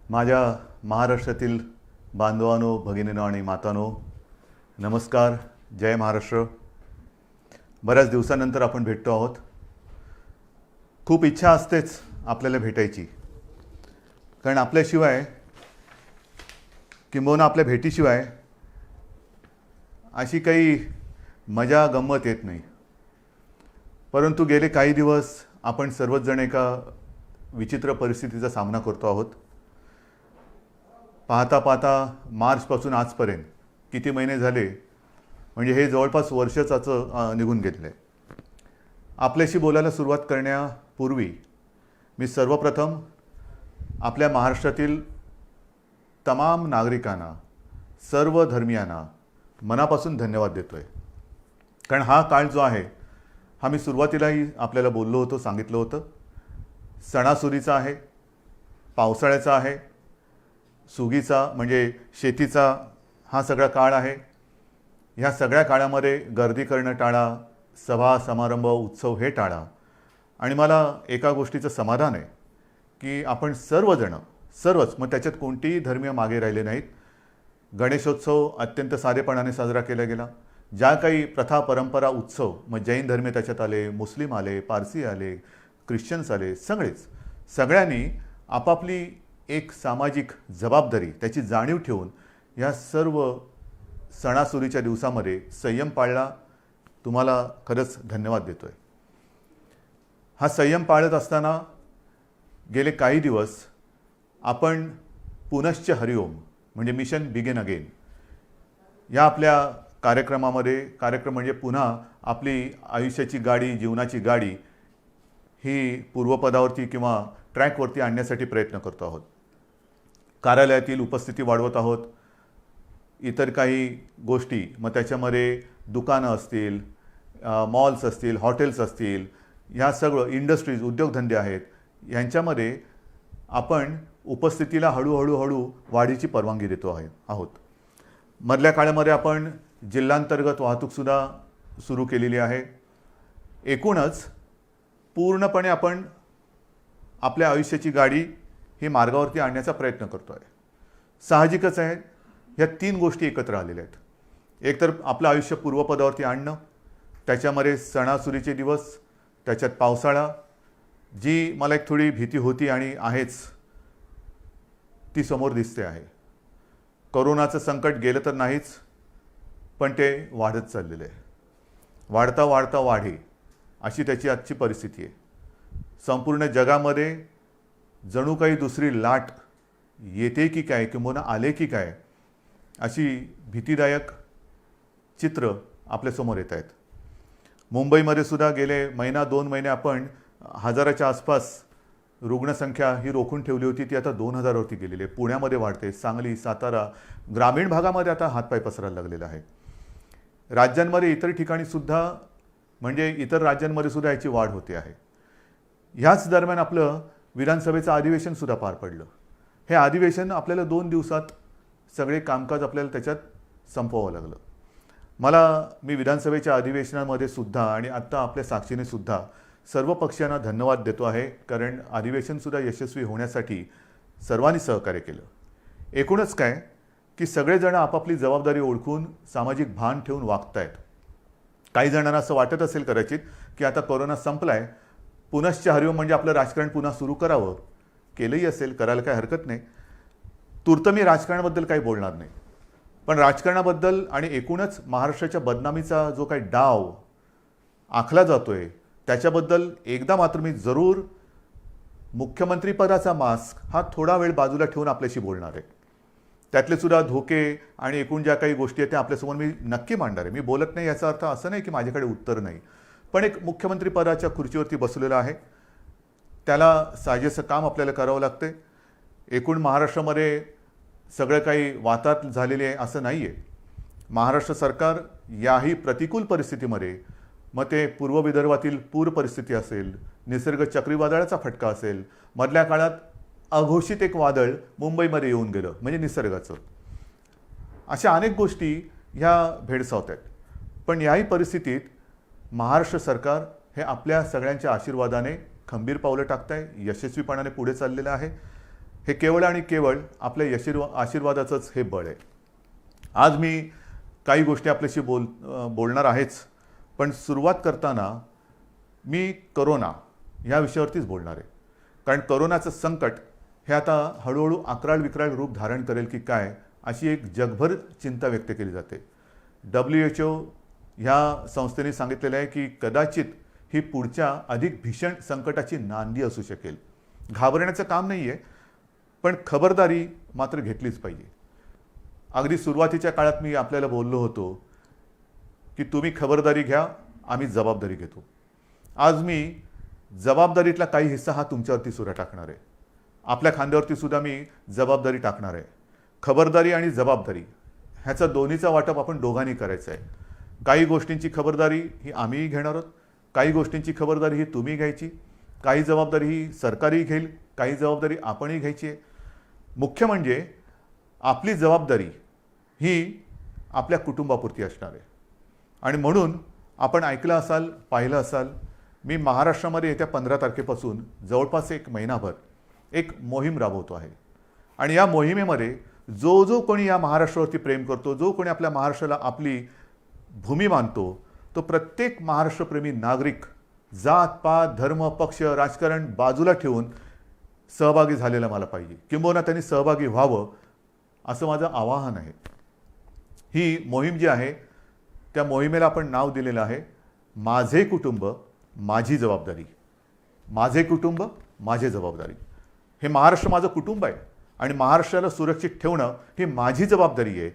माझ्या महाराष्ट्रातील बांधवांनो, भगिनींनो आणि मातांनो, नमस्कार. जय महाराष्ट्र. बऱ्याच दिवसानंतर आपण भेटतो आहोत. खूप इच्छा असतेच आपल्याला भेटायची, कारण आपल्याशिवाय किंबहुना आपल्या भेटीशिवाय अशी काही मजा गंमत येत नाही. परंतु गेले काही दिवस आपण सर्वच जण एका विचित्र परिस्थितीचा सामना करतो आहोत. पाहता पाहता मार्चपासून आजपर्यंत किती महिने झाले, म्हणजे हे जवळपास वर्षाचं निघून गेलेलं आहे. आपल्याशी बोलायला सुरुवात करण्यापूर्वी मी सर्वप्रथम आपल्या महाराष्ट्रातील तमाम नागरिकांना, सर्व धर्मियांना मनापासून धन्यवाद देतो आहे. कारण हा काळ जो आहे, हा मी सुरुवातीलाही आपल्याला बोललो होतो, सांगितलं होतं, सणासुदीचा आहे, पावसाळ्याचा आहे, सुगीचा म्हणजे शेतीचा हा सगळा काळ आहे. ह्या सगळ्या काळामध्ये गर्दी करणं टाळा, सभा समारंभ उत्सव हे टाळा. आणि मला एका गोष्टीचं समाधान आहे की आपण सर्वच, मग त्याच्यात कोणतीही धर्मीय मागे राहिले नाहीत. गणेशोत्सव अत्यंत साधेपणाने साजरा केला गेला. ज्या काही प्रथा परंपरा उत्सव, मग जैन धर्मीय त्याच्यात आले, मुस्लिम आले, पारसी आले, ख्रिश्चन्स आले, सगळ्यांनी आपापली एक सामाजिक जबाबदारी, त्याची जाणीव ठेवून या सर्व सणासुदीच्या दिवसामध्ये संयम पाळला. तुम्हाला खरंच धन्यवाद देतो आहे. हा संयम पाळत असताना गेले काही दिवस आपण पुनश्च हरिओम म्हणजे मिशन बिगिन अगेन या आपल्या कार्यक्रमामध्ये, कार्यक्रम म्हणजे पुन्हा आपली आयुष्याची गाडी, जीवनाची गाडी ही पूर्वपदावरती किंवा ट्रॅकवरती आणण्यासाठी प्रयत्न करतो आहोत. कार्यालयातील उपस्थिती वाढवत आहोत. इतर काही गोष्टी, मग त्याच्यामध्ये दुकानं असतील, मॉल्स असतील, हॉटेल्स असतील, ह्या सगळं इंडस्ट्रीज, उद्योगधंदे आहेत, यांच्यामध्ये आपण उपस्थितीला हळूहळू वाढीची परवानगी देतो आहोत. मधल्या काळामध्ये आपण जिल्हांतर्गत वाहतूकसुद्धा सुरू केलेली आहे. एकूणच पूर्णपणे आपण आपल्या आयुष्याची गाडी ही मार्गावरती आणण्याचा प्रयत्न करतो आहे. साहजिकच आहे, ह्या तीन गोष्टी एकत्र आलेल्या आहेत. एकतर आपलं आयुष्य पूर्वपदावरती आणणं, त्याच्यामध्ये सणासुदीचे दिवस, त्याच्यात पावसाळा, जी मला एक थोडी भीती होती आणि आहेच, ती समोर दिसते आहे. कोरोनाचं संकट गेलं तर नाहीच, पण ते वाढत चाललेलं आहे. वाढता वाढता वाढे अशी त्याची आजची परिस्थिती आहे. संपूर्ण जगामध्ये जणू काही दुसरी लाट येते की काय, किंवा आले की काय, अशी भीतीदायक चित्र आपल्यासमोर येत आहेत. मुंबईमध्ये सुद्धा गेले महिना 2 महिने आपण 1000च्या आसपास रुग्णसंख्या ही रोखून ठेवली होती, ती आता 2000वरती गेलेली आहे. पुण्यामध्ये वाढते, सांगली, सातारा, ग्रामीण भागामध्ये आता हातपाय पसरायला लागलेला आहे. राज्यांमध्ये इतर ठिकाणी सुद्धा, म्हणजे इतर राज्यांमध्ये सुद्धा याची वाढ होते आहे. ह्याच दरम्यान आपलं विधानसभेचं अधिवेशन सुद्धा पार पडलं. हे अधिवेशन आपल्याला 2 दिवसात सगळे कामकाज आपल्याला त्याच्यात संपवावं लागलं. मी विधानसभेच्या अधिवेशनामध्ये सुद्धा आणि आत्ता आपल्या साक्षीने सुद्धा सर्व पक्षांना धन्यवाद देतो आहे, कारण अधिवेशनसुद्धा यशस्वी होण्यासाठी सर्वांनी सहकार्य केलं. एकूणच काय की सगळेजण आपापली जबाबदारी ओळखून सामाजिक भान ठेवून वागत आहेत. काही जणांना असं वाटत असेल कदाचित की आता कोरोना संपलाय, पुनश्च हरिओम म्हणजे आपलं राजकारण पुन्हा सुरू करावं. केलंही असेल, करायला काही हरकत नाही. तूर्त मी राजकारणाबद्दल काही बोलणार नाही, पण राजकारणाबद्दल आणि एकूणच महाराष्ट्राच्या बदनामीचा जो काही डाव आखला जातोय त्याच्याबद्दल एकदा मात्र मी जरूर मुख्यमंत्रीपदाचा मास्क हा थोडा वेळ बाजूला ठेवून आपल्याशी बोलणार आहे. त्यातले सुद्धा धोके आणि एकूण ज्या काही गोष्टी आहेत त्या आपल्यासमोर मी नक्की मांडणार आहे. मी बोलत नाही याचा अर्थ असं नाही की माझ्याकडे उत्तर नाही, पण एक मुख्यमंत्रीपदाच्या खुर्चीवरती बसलेला आहे, त्याला साजेसं काम आपल्याला करावं लागते. एकूण महाराष्ट्रामध्ये सगळं काही वाताहत झालेले आहे असं नाही आहे. महाराष्ट्र सरकार याही प्रतिकूल परिस्थितीमध्ये, मग ते पूर्व विदर्भातील पूर परिस्थिती असेल, निसर्ग चक्रीवादळाचा फटका असेल, मधल्या काळात अघोषित एक वादळ मुंबईमध्ये येऊन गेलं म्हणजे निसर्गाचं, अशा अनेक गोष्टी ह्या भेडसावत आहेत. पण याही परिस्थितीत महाराष्ट्र सरकार हे आपल्या सगळ्यांच्या आशीर्वादाने खंबीर पावलं टाकत आहे, यशस्वीपणाने पुढे चाललेलं आहे. हे केवळ आणि केवळ आपल्या आशीर्वादाचंच हे बळ आहे. आज मी काही गोष्टी आपल्याशी बोलणार आहेच, पण सुरुवात करताना मी करोना या विषयावरतीच बोलणार आहे. कारण करोनाचं संकट हे आता हळूहळू अक्राळ विक्राळ रूप धारण करेल की काय, अशी एक जगभर चिंता व्यक्त केली जाते. WHO ह्या संस्थेने सांगितलेलं आहे की कदाचित ही पुढच्या अधिक भीषण संकटाची नांदी असू शकेल. घाबरण्याचं काम नाही आहे, पण खबरदारी मात्र घेतलीच पाहिजे. अगदी सुरुवातीच्या काळात मी आपल्याला बोललो होतो की तुम्ही खबरदारी घ्या, आम्ही जबाबदारी घेतो. आज मी जबाबदारीतला काही हिस्सा हा तुमच्यावरती सुद्धा टाकणार आहे. आपल्या खांद्यावरती सुद्धा मी जबाबदारी टाकणार आहे. खबरदारी आणि जबाबदारी ह्याचा दोन्हीचा वाटप आपण दोघांनी करायचं आहे. काही गोष्टींची खबरदारी ही आम्हीही घेणार आहोत, काही गोष्टींची खबरदारी ही तुम्ही घ्यायची, काही जबाबदारी ही सरकारही घेईल, काही जबाबदारी आपणही घ्यायची आहे. मुख्य म्हणजे आपली जबाबदारी ही आपल्या कुटुंबापुरती असणार आहे. आणि म्हणून आपण ऐकलं असाल, पाहिलं असाल, मी महाराष्ट्रामध्ये येत्या 15 तारखेपासून जवळपास एक महिनाभर एक मोहीम राबवतो आहे. आणि या मोहिमेमध्ये जो जो कोणी या महाराष्ट्रावरती प्रेम करतो, जो कोणी आपल्या महाराष्ट्राला आपली भूमी मानतो, तो प्रत्येक महाराष्ट्रप्रेमी नागरिक जात पात धर्म पक्ष राजकारण बाजूला ठेवून सहभागी झालेला मला पाहिजे, किंबहुना त्यांनी सहभागी व्हावं असं माझं आवाहन आहे. ही मोहीम जी आहे त्या मोहिमेला आपण नाव दिलेलं आहे माझे कुटुंब माझी जबाबदारी. माझे कुटुंब माझी जबाबदारी. हे महाराष्ट्र माझं कुटुंब आहे आणि महाराष्ट्राला सुरक्षित ठेवणं ही माझी जबाबदारी आहे.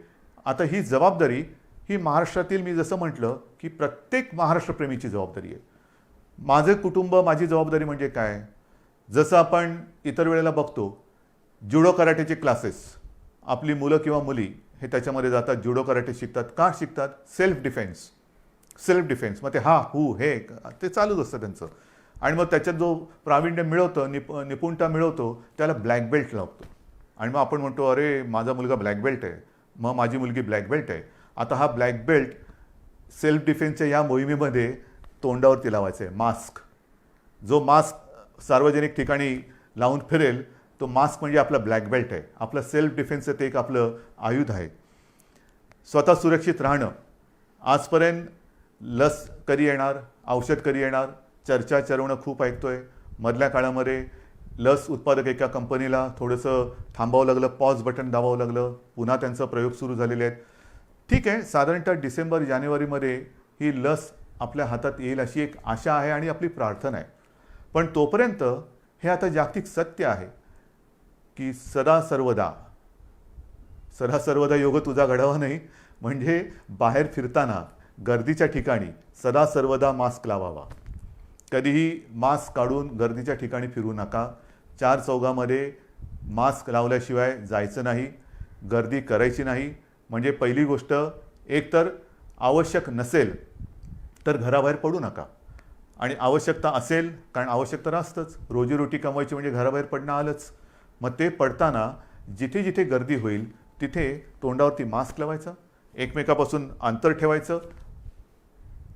आता ही जबाबदारी ही महाराष्ट्रातील, मी जसं म्हटलं की प्रत्येक महाराष्ट्रप्रेमीची जबाबदारी आहे. माझे कुटुंब माझी जबाबदारी म्हणजे काय? जसं आपण इतर वेळेला बघतो जुडो कराटेचे क्लासेस, आपली मुलं किंवा मुली हे त्याच्यामध्ये जातात, जुडो कराटे शिकतात. का शिकतात? Self defence. मग ते हे ते चालूच असतं त्यांचं. आणि मग त्याच्यात जो प्रावीण्य मिळवतो, निपुणता मिळवतो, त्याला ब्लॅक बेल्ट लागतो. आणि मग आपण म्हणतो अरे माझा मुलगा ब्लॅक बेल्ट आहे, मग माझी मुलगी ब्लॅक बेल्ट आहे. आता हा ब्लॅक बेल्ट सेल्फ डिफेन्सच्या या मोहिमेमध्ये तोंडावरती लावायचा आहे. मास्क. जो मास्क सार्वजनिक ठिकाणी लावून फिरेल तो मास्क म्हणजे आपला ब्लॅक बेल्ट आहे. आपलं सेल्फ डिफेन्सचं ते एक आपलं आयुध आहे. स्वतः सुरक्षित राहणं. आजपर्यंत लस कधी येणार, औषध कधी येणार, चर्चा चरवणं खूप ऐकतोय. मधल्या काळामध्ये लस उत्पादक एका कंपनीला थोडंसं थांबावं लागलं, पॉज बटन दाबावं लागलं, पुन्हा त्यांचा प्रयोग सुरू झालेले आहेत. ठीक आहे, साधारणतः डिसेंबर जानेवारीमध्ये ही लस आपल्या हातात येईल अशी एक आशा आहे आणि आपली प्रार्थना आहे. पण तोपर्यंत हे आता जागतिक सत्य आहे की सदा सर्वदा योग तुझा घडावा नाही. म्हणजे बाहेर फिरताना गर्दीच्या ठिकाणी सदा सर्वदा मास्क लावावा. कधीही मास्क काढून गर्दीच्या ठिकाणी फिरू नका. चार चौघामध्ये मास्क लावल्याशिवाय जायचं नाही, गर्दी करायची नाही. म्हणजे पहिली गोष्ट, एकतर आवश्यक नसेल तर घराबाहेर पडू नका. आणि आवश्यकता असेल, कारण आवश्यकता तर असतंच, रोजीरोटी कमवायची म्हणजे घराबाहेर पडणं आलंच. मग ते पडताना जिथे जिथे गर्दी होईल तिथे तोंडावरती मास्क लावायचा, एकमेकापासून अंतर ठेवायचं.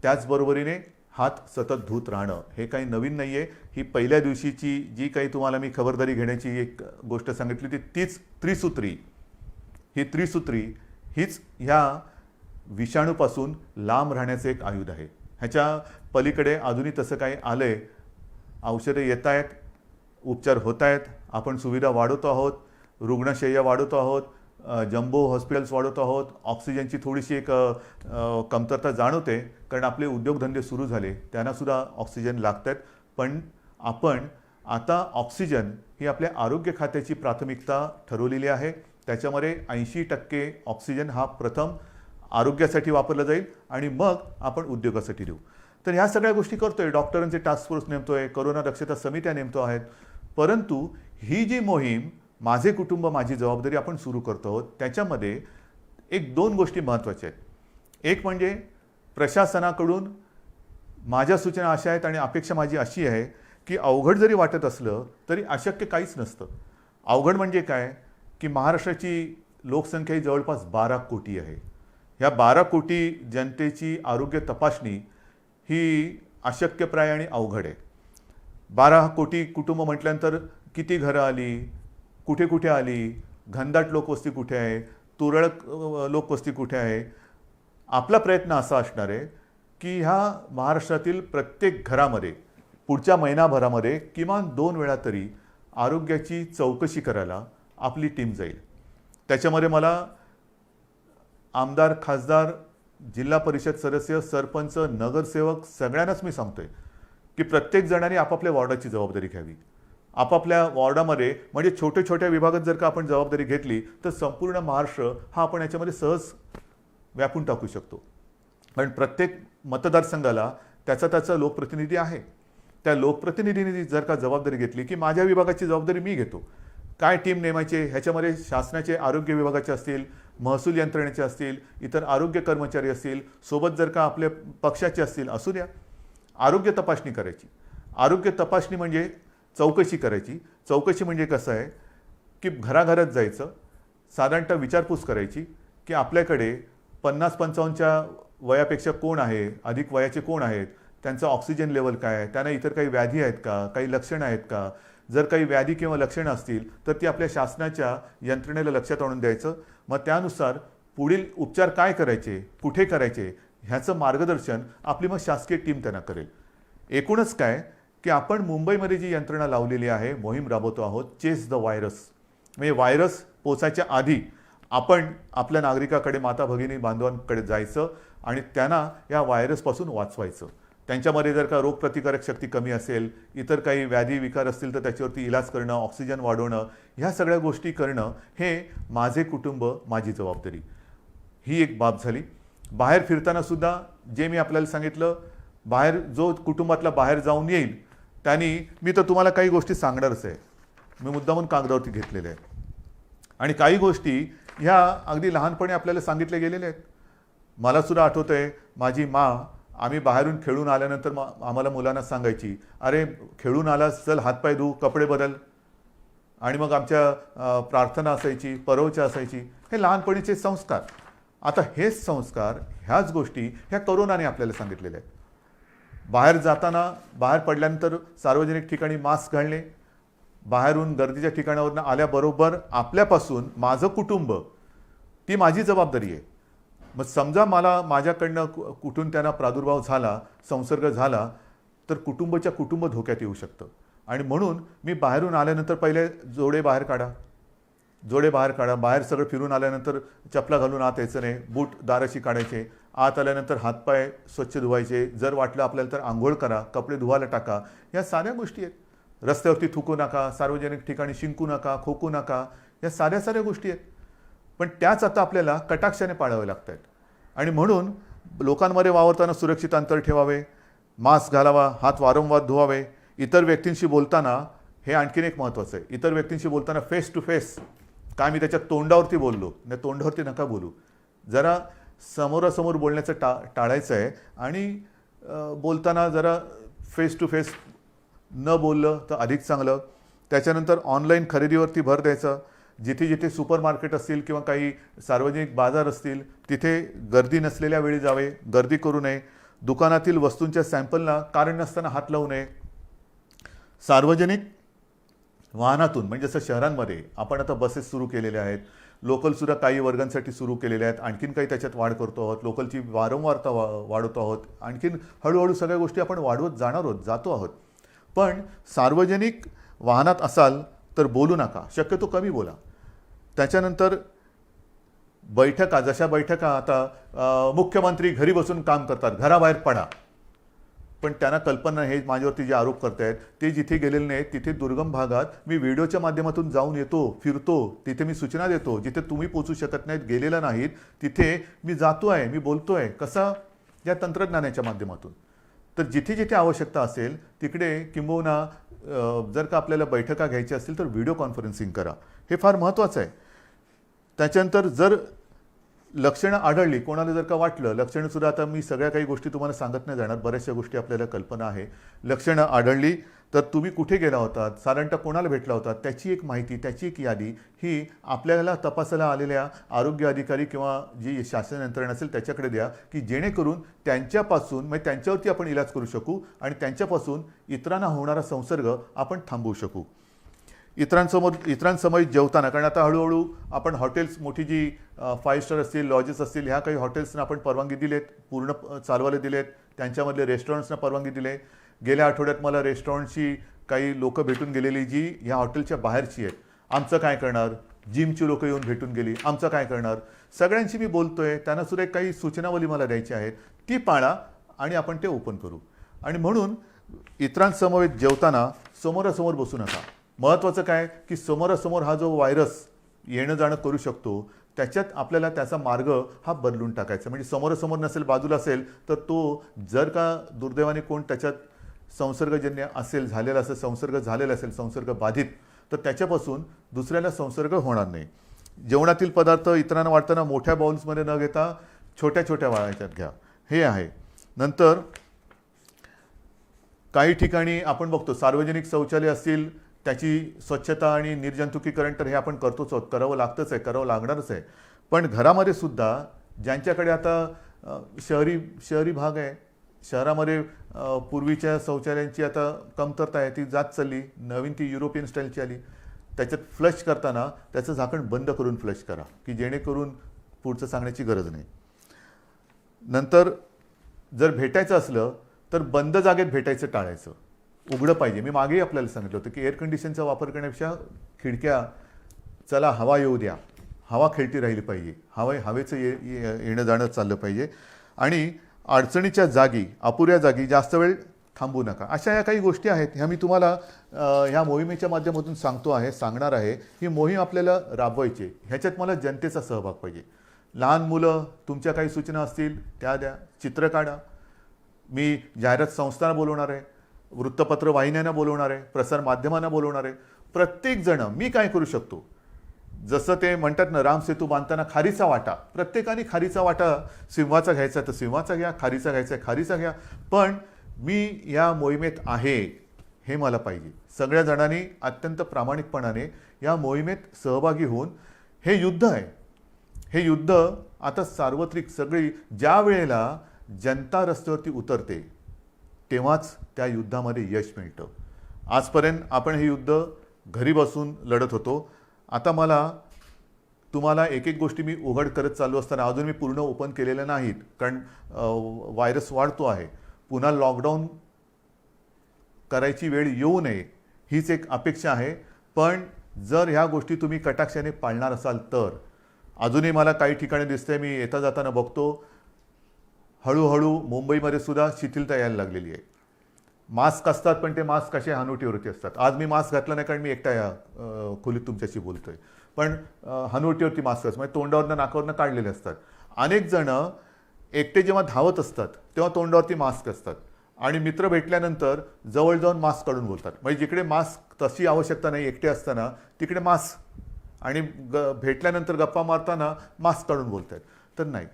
त्याचबरोबरीने हात सतत धुत राहणं. हे काही नवीन नाही आहे. ही पहिल्या दिवशीची जी काही तुम्हाला मी खबरदारी घेण्याची एक गोष्ट सांगितली होती, तीच त्रिसूत्री. ही त्रिसूत्री हीच ह्या विषाणूपासून लांब राहण्याचं एक आयुध आहे. ह्याच्या पलीकडे अजूनही तसं काही आलं आहे. औषधं येत आहेत, उपचार होत आहेत, आपण सुविधा वाढवतो आहोत, रुग्णशय्या वाढवतो आहोत, जम्बो हॉस्पिटल्स वाढवतो आहोत. ऑक्सिजनची थोडीशी एक कमतरता जाणवते, कारण आपले उद्योगधंदे सुरू झाले, त्यांनासुद्धा ऑक्सिजन लागत आहेत. पण आपण आता ऑक्सिजन ही आपल्या आरोग्य खात्याची प्राथमिकता ठरवलेली आहे. त्याच्यामध्ये 80% ऑक्सिजन हा प्रथम आरोग्यासाठी वापरला जाईल आणि मग आपण उद्योगासाठी देऊ. तर ह्या सगळ्या गोष्टी करतोय. डॉक्टरांचे टास्क फोर्स नेमतोय, कोरोना दक्षता समित्या नेमतो आहेत. परंतु ही जी मोहीम माझे कुटुंब माझी जबाबदारी आपण सुरू करतो आहोत, त्याच्यामध्ये एक दोन गोष्टी महत्त्वाच्या आहेत. एक म्हणजे प्रशासनाकडून माझ्या सूचना अशा आहेत आणि अपेक्षा माझी अशी आहे की अवघड जरी वाटत असलं तरी अशक्य काहीच नसतं. अवघड म्हणजे काय की महाराष्ट्राची लोकसंख्या ही जवळपास 12 कोटी आहे. ह्या 12 कोटी जनतेची आरोग्य तपासणी ही अशक्यप्राय आणि अवघड आहे. 12 कोटी कुटुंब म्हटल्यानंतर किती घरं आली, कुठे कुठे आली, घनदाट लोकवस्ती कुठे आहे, तुरळक लोकवस्ती कुठे आहे. आपला प्रयत्न असा असणार आहे की ह्या महाराष्ट्रातील प्रत्येक घरामध्ये पुढच्या महिनाभरामध्ये किमान 2 वेळा तरी आरोग्याची चौकशी करायला आपली टीम जाईल. त्याच्यामध्ये मला आमदार, खासदार, जिल्हा परिषद सदस्य, सरपंच, नगरसेवक सगळ्यांनाच मी सांगतोय की प्रत्येक जणांनी आपापल्या वॉर्डाची जबाबदारी घ्यावी. आपापल्या वॉर्डामध्ये म्हणजे छोट्या छोट्या विभागात जर का आपण जबाबदारी घेतली तर संपूर्ण महाराष्ट्र हा आपण याच्यामध्ये सहज व्यापून टाकू शकतो. पण प्रत्येक मतदारसंघाला त्याचा लोकप्रतिनिधी आहे. त्या लोकप्रतिनिधींनी जर का जबाबदारी घेतली की माझ्या विभागाची जबाबदारी मी घेतो, काय टीम नेमायचे, ह्याच्यामध्ये शासनाचे आरोग्य विभागाचे असतील, महसूल यंत्रणेचे असतील, इतर आरोग्य कर्मचारी असतील, सोबत जर का आपल्या पक्षाचे असतील, असू द्या. आरोग्य तपासणी करायची. आरोग्य तपासणी म्हणजे चौकशी करायची. चौकशी म्हणजे कसं आहे की घराघरात जायचं, साधारणतः विचारपूस करायची की आपल्याकडे 50-55च्या वयापेक्षा कोण आहे, अधिक वयाचे कोण आहेत, त्यांचं ऑक्सिजन लेवल काय आहे, त्यांना इतर काही व्याधी आहेत का, काही लक्षणं आहेत का. जर काही व्याधी किंवा लक्षणं असतील तर ती आपल्या शासनाच्या यंत्रणेला लक्षात आणून द्यायचं. मग त्यानुसार पुढील उपचार काय करायचे, कुठे करायचे, ह्याचं मार्गदर्शन आपली मग शासकीय टीम त्यांना करेल. एकूणच काय की आपण मुंबईमध्ये जी यंत्रणा लावलेली आहे, मोहीम राबवतो आहोत, चेस द व्हायरस. म्हणजे व्हायरस पोचायच्या आधी आपण आपल्या नागरिकाकडे, माता भगिनी बांधवांकडे जायचं आणि त्यांना या व्हायरसपासून वाचवायचं. त्यांच्यामध्ये जर का रोगप्रतिकारक शक्ती कमी असेल, इतर काही व्याधी विकार असतील तर त्याच्यावरती इलाज करणं, ऑक्सिजन वाढवणं, ह्या सगळ्या गोष्टी करणं हे माझे कुटुंब माझी जबाबदारी, ही एक बाब झाली. बाहेर फिरताना सुद्धा जे मी आपल्याला सांगितलं, बाहेर जो कुटुंबातला बाहेर जाऊन येईल त्यांनी, मी तर तुम्हाला काही गोष्टी सांगणारच आहे, मी मुद्दामून कागदावरती घेतलेल्या आहेत. आणि काही गोष्टी ह्या अगदी लहानपणी आपल्याला सांगितल्या गेलेल्या आहेत. मला सुद्धा आठवतं आहे, माझी माँ आम्ही बाहेरून खेळून आल्यानंतर आम्हाला मुलांना सांगायची, अरे खेळून आलास, चल हातपाय धू, कपडे बदल. आणि मग आमच्या प्रार्थना असायची, परवच्या असायची. हे लहानपणीचे संस्कार. आता हेच संस्कार, ह्याच गोष्टी ह्या करोनाने आपल्याला सांगितलेल्या आहेत. बाहेर जाताना, बाहेर पडल्यानंतर सार्वजनिक ठिकाणी मास्क घालणे, बाहेरून गर्दीच्या ठिकाणावरून आल्याबरोबर आपल्यापासून माझं कुटुंब, ती माझी जबाबदारी आहे. मग समजा मला माझ्याकडनं कुठून त्यांना प्रादुर्भाव झाला, संसर्ग झाला, तर कुटुंब धोक्यात येऊ शकतं. आणि म्हणून मी बाहेरून आल्यानंतर पहिले जोडे बाहेर काढा. बाहेर सगळं फिरून आल्यानंतर चपला घालून आत यायचं नाही, बूट दाराशी काढायचे, आत आल्यानंतर हातपाय स्वच्छ धुवायचे, जर वाटलं आपल्याला तर आंघोळ करा, कपडे धुवायला टाका. या साऱ्या गोष्टी आहेत. रस्त्यावरती थुकू नका, सार्वजनिक ठिकाणी शिंकू नका, खोकू नका, या साऱ्या गोष्टी आहेत. पण त्याच आता आपल्याला कटाक्षाने पाळावे लागत आहेत. आणि म्हणून लोकांमध्ये वावरताना सुरक्षित अंतर ठेवावे, मास्क घालावा, हात वारंवार धुवावे. इतर व्यक्तींशी बोलताना हे आणखीन एक महत्त्वाचं आहे, इतर व्यक्तींशी बोलताना फेस टू फेस, काय मी त्याच्या तोंडावरती बोललो नाही, तोंडावरती नका बोलू. जरा समोरासमोर बोलण्याचं टाळायचं आहे. आणि बोलताना जरा फेस टू फेस न बोललं तर अधिक चांगलं. त्याच्यानंतर ऑनलाईन खरेदीवरती भर द्यायचा. जिथे जिथे सुपर मार्केट असतील किंवा काही सार्वजनिक बाजार असतील तिथे गर्दी नसलेल्या वेळी जावे, गर्दी करू नये. दुकानातील वस्तूंच्या सॅम्पलला कारण नसताना हात लावू नये. सार्वजनिक वाहनातून म्हणजे जसं शहरांमध्ये आपण आता बसेस सुरू केलेल्या आहेत, लोकलसुद्धा काही वर्गांसाठी सुरू केलेल्या आहेत, आणखीन काही त्याच्यात वाढ करतो आहोत, लोकलची वारंवारता वाढवतो आहोत, आणखीन हळूहळू सगळ्या गोष्टी आपण वाढवत जाणार आहोत, जातो आहोत. पण सार्वजनिक वाहनात असाल तर बोलू नका, शक्यतो कमी बोला. त्याच्यानंतर बैठका, जशा बैठका आता मुख्यमंत्री घरी बसून काम करतात, घराबाहेर पडा. पण त्यांना कल्पना, हे माझ्यावरती जे आरोप करतायत ते जिथे गेलेले नाहीत, तिथे दुर्गम भागात मी व्हिडिओच्या माध्यमातून जाऊन येतो, फिरतो, तिथे मी सूचना देतो. जिथे तुम्ही पोचू शकत नाहीत, गेलेला नाहीत, तिथे मी जातो आहे, मी बोलतो आहे. कसा? या तंत्रज्ञानाच्या माध्यमातून. तर जिथे जिथे आवश्यकता असेल तिकडे किंबहुना जर का आपल्याला बैठका घ्यायच्या असतील तर व्हिडिओ कॉन्फरन्सिंग करा. हे फार महत्त्वाचं आहे. त्याच्यानंतर जर लक्षणं आढळली, कोणाला जर का वाटलं, लक्षणंसुद्धा आता मी सगळ्या काही गोष्टी तुम्हाला सांगत नाही जाणार, बऱ्याचशा गोष्टी आपल्याला कल्पना आहे. लक्षणं आढळली तर तुम्ही कुठे गेला होतात, साधारणतः कोणाला भेटला होता, त्याची एक माहिती, त्याची एक यादी ही आपल्याला तपासायला आलेल्या आरोग्य अधिकारी किंवा जी शासन यंत्रणा असेल त्याच्याकडे द्या, की जेणेकरून त्यांच्यापासून म्हणजे त्यांच्यावरती आपण इलाज करू शकू आणि त्यांच्यापासून इतरांना होणारा संसर्ग आपण थांबवू शकू. इतरांसमोर जेवताना, कारण आता हळूहळू आपण हॉटेल्स, मोठी जी 5 स्टार असतील, लॉजेस असतील, ह्या काही हॉटेल्सना आपण परवानगी दिलेत, पूर्ण चालवायला दिलेत. त्यांच्यामधले रेस्टॉरंट्सना परवानगी दिले. गेल्या आठवड्यात मला रेस्टॉरंटची काही लोकं भेटून गेलेली जी ह्या हॉटेलच्या बाहेरची आहेत. आमचं काय करणार? जिमची लोकं येऊन भेटून गेली. आमचं काय करणार? सगळ्यांशी मी बोलतोय. त्यांना सुद्धा काही सूचनावली मला द्यायची आहेत, ती पाळा आणि आपण ते ओपन करू. आणि म्हणून इतरांसमवेत जेवताना समोरासमोर बसू नका. महत्त्वाचं काय की समोरासमोर हा जो व्हायरस येणं जाणं करू शकतो, त्याच्यात आपल्याला त्याचा मार्ग हा बदलून टाकायचा. म्हणजे समोरासमोर नसेल, बाजूला असेल, तर तो जर का दुर्दैवाने कोण त्याच्यात संसर्गजन्य असेल, झालेला असेल, संसर्ग झालेला असेल, संसर्ग बाधित, तर त्याच्यापासून दुसऱ्याला संसर्ग होणार नाही. जेवणातील पदार्थ इतरांना वाटताना मोठ्या बाउल्समध्ये न घेता छोट्या छोट्या वाळायच्यात घ्या, हे आहे. नंतर काही ठिकाणी आपण बघतो सार्वजनिक शौचालय असतील, त्याची स्वच्छता आणि निर्जंतुकीकरण तर हे आपण करतोच आहोत, करावं लागतंच आहे, करावं लागणारच आहे. पण घरामध्ये सुद्धा ज्यांच्याकडे आता शहरी भाग आहे, शहरामध्ये पूर्वीच्या शौचालयांची आता कमतरता आहे, ती जात चालली. नवीन ती युरोपियन स्टाईलची आली. त्याच्यात फ्लश करताना त्याचं झाकण बंद करून फ्लश करा, की जेणेकरून पुढचं सांगण्याची गरज नाही. नंतर जर भेटायचं असलं तर बंद जागेत भेटायचं टाळायचं, उघडं पाहिजे. मी मागेही आपल्याला सांगितलं होतं की एअर कंडिशनचा वापर करण्यापेक्षा खिडक्या, चला हवा येऊ द्या, हवा खेळती राहिली पाहिजे, हवेचं येणं जाणं चाललं पाहिजे. आणि अडचणीच्या जागी, अपुऱ्या जागी जास्त वेळ थांबू नका. अशा या काही गोष्टी आहेत, ह्या मी तुम्हाला ह्या मोहिमेच्या माध्यमातून सांगणार आहे. ही मोहीम आपल्याला राबवायची. ह्याच्यात मला जनतेचा सहभाग पाहिजे. लहान मुलं, तुमच्या काही सूचना असतील त्या द्या, चित्र काढा. मी जाहिरात संस्थांना बोलवणार आहे, वृत्तपत्र वाहिन्यांना बोलवणार आहे, प्रसार माध्यमांना बोलवणार आहे. प्रत्येकजण मी काय करू शकतो, जसं ते म्हणतात ना, राम सेतू बांधताना खारीचा वाटा, प्रत्येकाने खारीचा वाटा सिंहाचा घ्यायचा तर सिंहाचा घ्या, खारीचा घ्यायचा खारीचा घ्या. पण मी या मोहिमेत आहे हे मला पाहिजे. सगळ्या जणांनी अत्यंत प्रामाणिकपणाने या मोहिमेत सहभागी होऊन, हे युद्ध आहे, हे युद्ध आता सार्वत्रिक, सगळी ज्या वेळेला जनता रस्त्यावरती उतरते तेव्हाच त्या युद्धामध्ये यश मिळतं. आजपर्यंत आपण हे युद्ध घरी बसून लढत होतो. आता मला तुम्हाला एक एक गोष्टी मी उघड करत चालू असताना, अजून मी पूर्ण ओपन केलेल्या नाहीत, कारण व्हायरस वाढतो आहे. पुन्हा लॉकडाऊन करायची वेळ येऊ नये हीच एक अपेक्षा आहे. पण जर ह्या गोष्टी तुम्ही कटाक्षाने पाळणार असाल तर, अजूनही मला काही ठिकाणी दिसतंय, मी येता जाताना बघतो, हळूहळू मुंबईमध्ये सुद्धा शिथिलता यायला लागलेली आहे. मास्क असतात पण ते मास्क कसे हनुवटीवरती असतात. आज मी मास्क घातला नाही कारण मी एकटा या खोलीत तुमच्याशी बोलतोय, पण हनुवटीवरती मास्क असतात, म्हणजे तोंडावरनं नाकावरनं काढलेले असतात. अनेक जण एकटे जेव्हा धावत असतात तेव्हा तोंडावरती मास्क असतात, आणि मित्र भेटल्यानंतर जवळ जाऊन मास्क काढून बोलतात. म्हणजे जिकडे मास्क तशी आवश्यकता नाही एकटे असताना, तिकडे मास्क, आणि भेटल्यानंतर गप्पा मारताना मास्क काढून बोलत आहेत. तर नाही,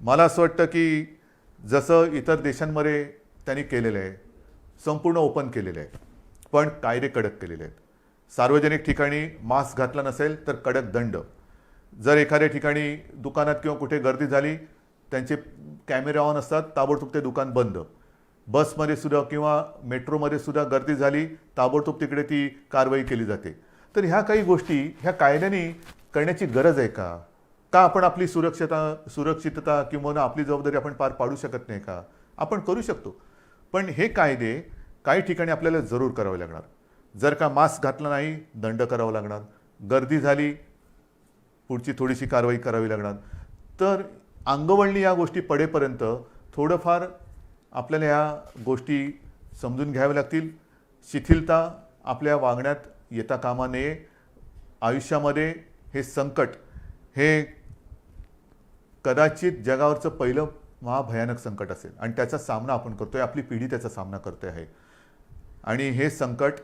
मला असं वाटतं की जसं इतर देशांमध्ये त्यांनी केलेलं आहे, संपूर्ण ओपन केलेलं आहे, पण कायदे कडक केलेले आहेत. सार्वजनिक ठिकाणी मास्क घातला नसेल तर कडक दंड. जर एखाद्या ठिकाणी दुकानात किंवा कुठे गर्दी झाली, त्यांचे कॅमेरे ऑन असतात, ताबडतोब ते दुकान बंद. बसमध्ये सुद्धा किंवा मेट्रोमध्ये सुद्धा गर्दी झाली, ताबडतोब तिकडे ती कारवाई केली जाते. तर ह्या काही गोष्टी ह्या कायद्याने करण्याची गरज आहे का? का आपण आपली सुरक्षितता किंवा आपली जबाबदारी आपण पार पाडू शकत नाही का? आपण करू शकतो, पण हे कायदे काही ठिकाणी आपल्याला जरूर करावे लागणार. जर का मास्क घातला नाही, दंड करावा लागणार. गर्दी झाली, पुढची थोडीशी कारवाई करावी लागणार. तर अंगवळणी या गोष्टी पडेपर्यंत थोडंफार आपल्याला या गोष्टी समजून घ्याव्या लागतील. शिथिलता आपल्या वागण्यात येता कामा नये. आयुष्यामध्ये हे संकट हे कदाचित जगावरचं पहिलं महाभयानक संकट असेल, आणि त्याचा सामना आपण करतोय, आपली पिढी त्याचा सामना करते आहे. आणि हे संकट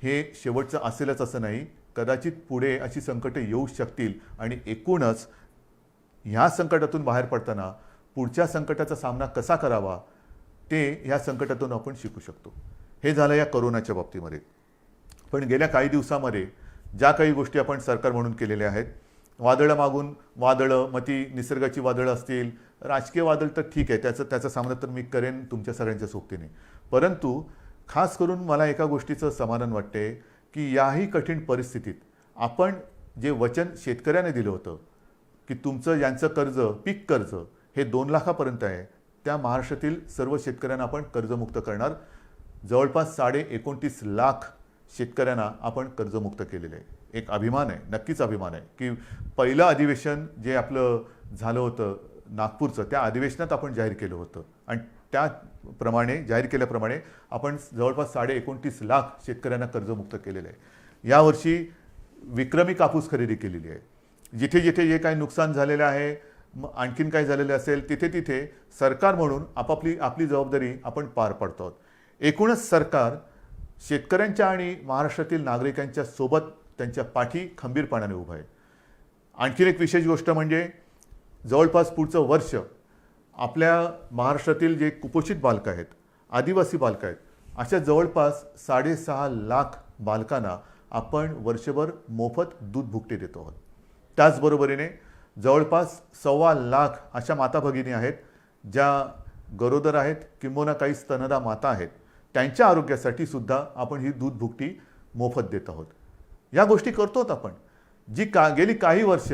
हे शेवटचं असेलच असं नाही, कदाचित पुढे अशी संकटे येऊ शकतील, आणि एकूणच ह्या संकटातून बाहेर पडताना पुढच्या संकटाचा सामना कसा करावा ते ह्या संकटातून आपण शिकू शकतो. हे झालं या कोरोनाच्या बाबतीमध्ये. पण गेल्या काही दिवसामध्ये ज्या काही गोष्टी आपण सरकार म्हणून केलेल्या आहेत, वादळं मागून वादळं, मग ती निसर्गाची वादळं असतील, राजकीय वादळ तर ठीक आहे, त्याचा सामना तर मी करेन तुमच्या सगळ्यांच्या सोबतीने. परंतु खास करून मला एका गोष्टीचं समाधान वाटते की याही कठीण परिस्थितीत आपण जे वचन शेतकऱ्याने दिलं होतं की तुमचं यांचं कर्ज पीक कर्ज हे 2 लाखापर्यंत आहे, त्या महाराष्ट्रातील सर्व शेतकऱ्यांना आपण कर्जमुक्त करणार. जवळपास 29.5 लाख शेतकऱ्यांना आपण कर्जमुक्त केलेलं आहे. एक अभिमान आहे, नक्कीच अभिमान आहे की पहिलं अधिवेशन जे आपलं झालं होतं नागपूरचं, त्या अधिवेशनात आपण जाहीर केलं होतं आणि त्याप्रमाणे जाहीर केल्याप्रमाणे आपण जवळपास 29.5 लाख शेतकऱ्यांना कर्जमुक्त केलेलं आहे. यावर्षी विक्रमी कापूस खरेदी केलेली आहे. जिथे जिथे जे काही नुकसान झालेलं आहे, आणखीन काय झालेलं असेल, तिथे तिथे सरकार म्हणून आपली जबाबदारी आपण पार पाडतो आहोत. एकूणच सरकार शेतकऱ्यांच्या आणि महाराष्ट्रातील नागरिकांच्या सोबत त्यांच्या पाठी खंबीरपणाने उभं आहे. आणखीन एक विशेष गोष्ट म्हणजे जवळपास पुढचं वर्ष आपल्या महाराष्ट्रातील जे कुपोषित बालकं आहेत, आदिवासी बालकं आहेत, अशा जवळपास 6.5 लाख बालकांना आपण वर्षभर मोफत दूध भुकटी देतो आहोत. त्याचबरोबरीने जवळपास 1.25 लाख अशा माता भगिनी आहेत ज्या गरोदर आहेत किंबहुना काही स्तनदा माता आहेत, त्यांच्या आरोग्यासाठी सुद्धा आपण ही दूध भुकटी मोफत देत आहोत. या गोष्टी करतोत आपण. गेली काही वर्ष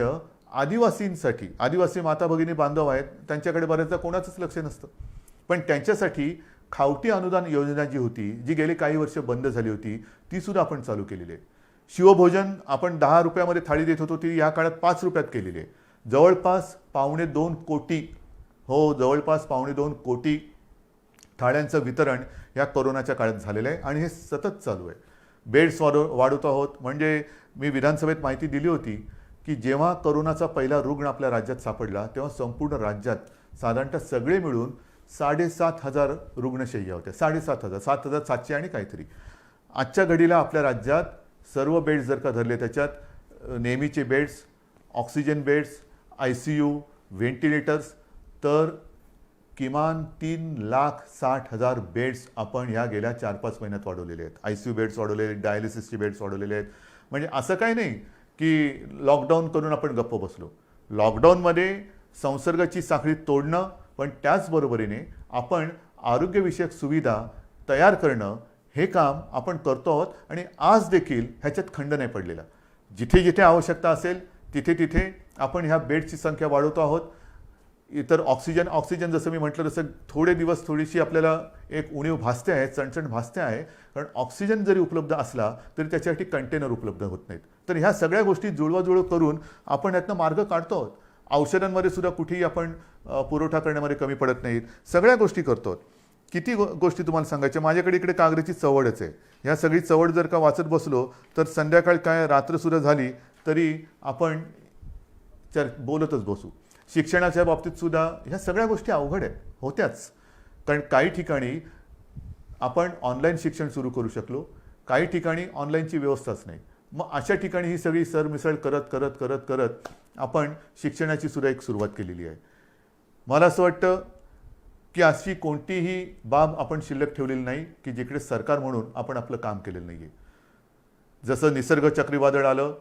आदिवासींसाठी, आदिवासी माता भगिनी बांधव आहेत, त्यांच्याकडे बऱ्याचदा कोणाचंच लक्ष नसतं, पण त्यांच्यासाठी खावटी अनुदान योजना जी होती, जी गेली काही वर्ष बंद झाली होती, ती सुद्धा आपण चालू केलेली आहे. शिवभोजन आपण 10 रुपयामध्ये थाळी देत होतो, ती या काळात 5 रुपयात केलेली आहे. जवळपास 2.25 कोटी, जवळपास 2.25 कोटी थाळ्यांचं वितरण या कोरोनाच्या काळात झालेलं आहे आणि हे सतत चालू आहे. बेड्स वाढवत आहोत. म्हणजे मी विधानसभेत माहिती दिली होती की जेव्हा कोरोनाचा पहिला रुग्ण आपल्या राज्यात सापडला तेव्हा संपूर्ण राज्यात साधारणतः सगळे मिळून 7,500 रुग्णशय्या होत्या. 7,500, 7,700 आणि काहीतरी. आजच्या घडीला आपल्या राज्यात सर्व बेड्स जर का धरले, त्याच्यात नेहमीचे beds, oxygen beds, ICU, ventilators, तर किमान 3,60,000 बेड्स आपण ह्या गेल्या 4-5 महिन्यात वाढवलेले आहेत. ICU बेड्स वाढवलेले आहेत, डायलिसिसचे बेड्स वाढवलेले आहेत. म्हणजे असं काही नाही की लॉकडाऊन करून आपण गप्प बसलो. लॉकडाऊनमध्ये संसर्गाची साखळी तोडणं, पण त्याचबरोबरीने आपण आरोग्यविषयक सुविधा तयार करणं, हे काम आपण करतो आहोत आणि आज देखील ह्याच्यात खंड नाही पडलेला. जिथे जिथे आवश्यकता असेल तिथे तिथे आपण ह्या बेडची संख्या वाढवतो आहोत. इतर ऑक्सिजन जसं मी म्हटलं तसं थोडे दिवस थोडीशी आपल्याला एक उणीव भासते आहे, चणचण भासते आहे, कारण ऑक्सिजन जरी उपलब्ध असला तरी त्याच्यासाठी कंटेनर उपलब्ध होत नाहीत. तर ह्या सगळ्या गोष्टी जुळवाजुळव करून आपण यातनं मार्ग काढतो आहोत. औषधांमध्ये सुद्धा कुठेही आपण पुरवठा करण्यामध्ये कमी पडत नाहीत. सगळ्या गोष्टी करतो आहोत. किती गोष्टी तुम्हाला सांगायच्या. माझ्याकडे इकडे कागदाची चवडच आहे. ह्या सगळी चवड जर का वाचत बसलो तर संध्याकाळ काय रात्रसुद्धा झाली तरी आपण बोलतच बसू. शिक्षणाच्या बाबतीत सुद्धा ह्या सगळ्या गोष्टी अवघड आहेत, होत्याच. कारण काही ठिकाणी आपण ऑनलाईन शिक्षण सुरू करू शकलो, काही ठिकाणी ऑनलाईनची व्यवस्थाच नाही. मग अशा ठिकाणी ही सगळी सरमिसळ करत करत करत करत आपण शिक्षणाची सुद्धा एक सुरुवात केलेली आहे. मला असं वाटतं की अशी कोणतीही बाब आपण शिल्लक ठेवलेली नाही की जिकडे सरकार म्हणून आपण आपलं काम केलेलं नाही आहे. जसं निसर्ग चक्रीवादळ आलं,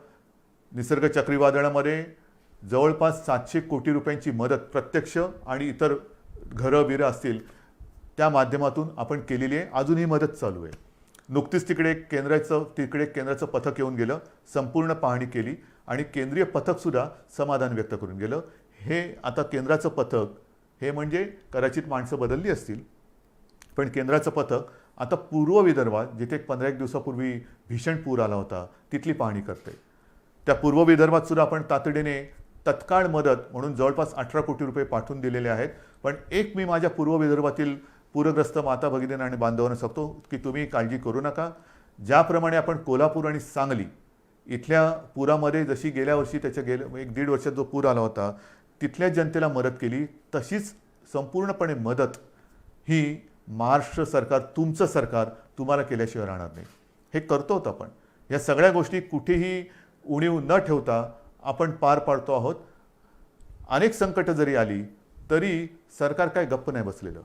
निसर्ग चक्रीवादळामध्ये जवळपास 700 कोटी रुपयांची मदत प्रत्यक्ष आणि इतर घरं बिरं असतील त्या माध्यमातून आपण केलेली आहे. अजूनही मदत चालू आहे. नुकतीच तिकडे केंद्राचं पथक येऊन गेलं, संपूर्ण पाहणी केली आणि केंद्रीय पथकसुद्धा समाधान व्यक्त करून गेलं. हे आता केंद्राचं पथक हे म्हणजे कदाचित माणसं बदलली असतील, पण केंद्राचं पथक आता पूर्व विदर्भात जिथे 15 दिवसापूर्वी भीषण पूर आला होता तिथली पाहणी करते. त्या पूर्व विदर्भात सुद्धा आपण तातडीने तत्काळ मदत म्हणून जवळपास 18 कोटी रुपये पाठवून दिलेले आहेत. पण एक मी माझ्या पूर्व विदर्भातील पूरग्रस्त माता भगिनींना आणि बांधवांना सांगतो की तुम्ही काळजी करू नका. ज्याप्रमाणे आपण कोल्हापूर आणि सांगली इथल्या पुरामध्ये जशी गेल्या वर्षी त्याच्या 1-1.5 वर्षात जो पूर आला होता तिथल्या जनतेला मदत केली, तशीच संपूर्णपणे मदत ही महाराष्ट्र सरकार, तुमचं सरकार तुम्हाला केल्याशिवाय राहणार नाही. हे करतो आपण. या सगळ्या गोष्टी कुठेही उणीव न ठेवता आपण पार पाडतो आहोत. अनेक संकट जरी आली तरी सरकार काय गप्प नाही बसलेलं.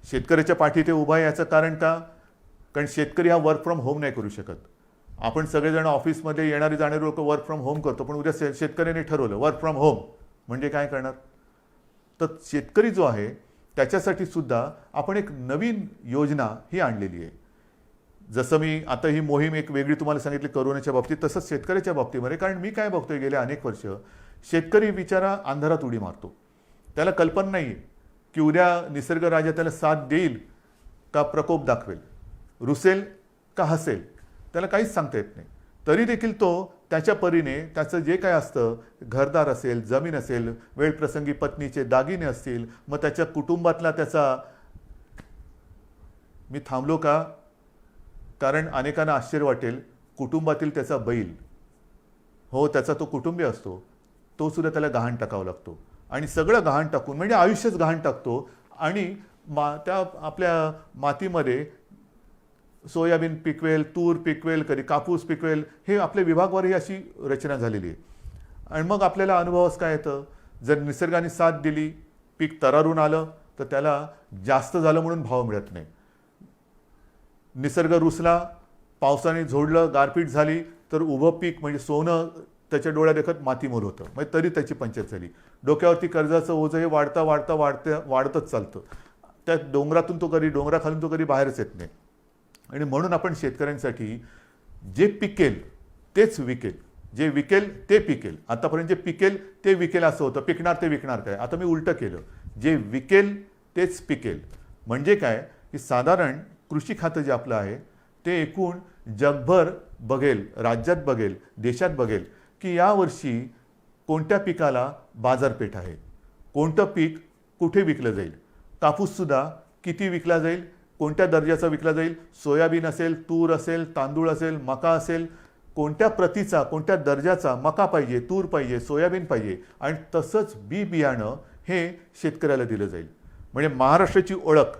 शेतकऱ्याच्या पाठी ते उभा आहे. याचं कारण का? कारण शेतकरी हा वर्क फ्रॉम होम नाही करू शकत. आपण सगळेजण ऑफिसमध्ये येणारे जाणारे लोक वर्क फ्रॉम होम करतो, पण उद्या शेतकऱ्याने ठरवलं वर्क फ्रॉम होम म्हणजे काय करणार? तर शेतकरी जो आहे त्याच्यासाठी सुद्धा आपण एक नवीन योजना ही आणलेली आहे. जसं मी आता ही मोहीम एक वेगळी तुम्हाला सांगितली करोनाच्या बाबतीत, तसंच शेतकऱ्याच्या बाबतीमध्ये. कारण मी काय बघतोय गेल्या अनेक वर्ष, शेतकरी बिचारा अंधारात उडी मारतो. त्याला कल्पना नाही की उद्या निसर्ग राजा त्याला साथ देईल का प्रकोप दाखवेल, रुसेल का हसेल, त्याला काहीच सांगता येत नाही. तरी देखील तो त्याच्या परीने त्याचं जे काय असतं, घरदार असेल, जमीन असेल, वेळप्रसंगी पत्नीचे दागिने असतील, मग त्याच्या कुटुंबातला त्याचा, मी थांबलो का कारण अनेकांना आश्चर्य वाटेल, कुटुंबातील त्याचा बैल, हो त्याचा तो कुटुंबी असतो, तो सुद्धा त्याला गहाण टाकावा लागतो. आणि सगळं गहाण टाकून म्हणजे आयुष्यच गहाण टाकतो. आणि त्या आपल्या मातीमध्ये सोयाबीन पिकवेल, तूर पिकवेल, कधी कापूस पिकवेल, हे आपल्या विभागवारही अशी रचना झालेली आहे. आणि मग आपल्याला अनुभवास काय येतं, जर निसर्गाने साथ दिली, पीक तरारून आलं, तर त्याला जास्त झालं म्हणून भाव मिळत नाही. निसर्ग रुसला, पावसाने झोडलं, गारपीट झाली, तर उभं पीक म्हणजे सोनं त्याच्या डोळ्या देखत मातीमोल होतं, म्हणजे तरी त्याची पंचायत झाली. डोक्यावरती कर्जाचं ओझं हे वाढतच चालतं. त्या डोंगरातून तो कधी, डोंगराखालून तो कधी बाहेरच येत नाही. आणि म्हणून आपण शेतकऱ्यांसाठी जे पिकेल तेच विकेल, जे विकेल ते पिकेल. आतापर्यंत जे पिकेल ते विकेल असं होतं, पिकणार ते विकणार काय. आता मी उलटं केलं, जे विकेल तेच पिकेल. म्हणजे काय की साधारण कृषी खातं जे आपलं आहे ते एकूण जगभर बघेल, राज्यात बघेल, देशात बघेल की यावर्षी कोणत्या पिकाला बाजारपेठ आहे, कोणतं पीक कुठे विकलं जाईल, कापूससुद्धा किती विकला जाईल, कोणत्या दर्जाचा विकला जाईल, सोयाबीन असेल, तूर असेल, तांदूळ असेल, मका असेल, कोणत्या प्रतीचा, कोणत्या दर्जाचा मका पाहिजे, तूर पाहिजे, सोयाबीन पाहिजे. आणि तसंच बी बियाणं हे शेतकऱ्याला दिलं जाईल. म्हणजे महाराष्ट्राची ओळख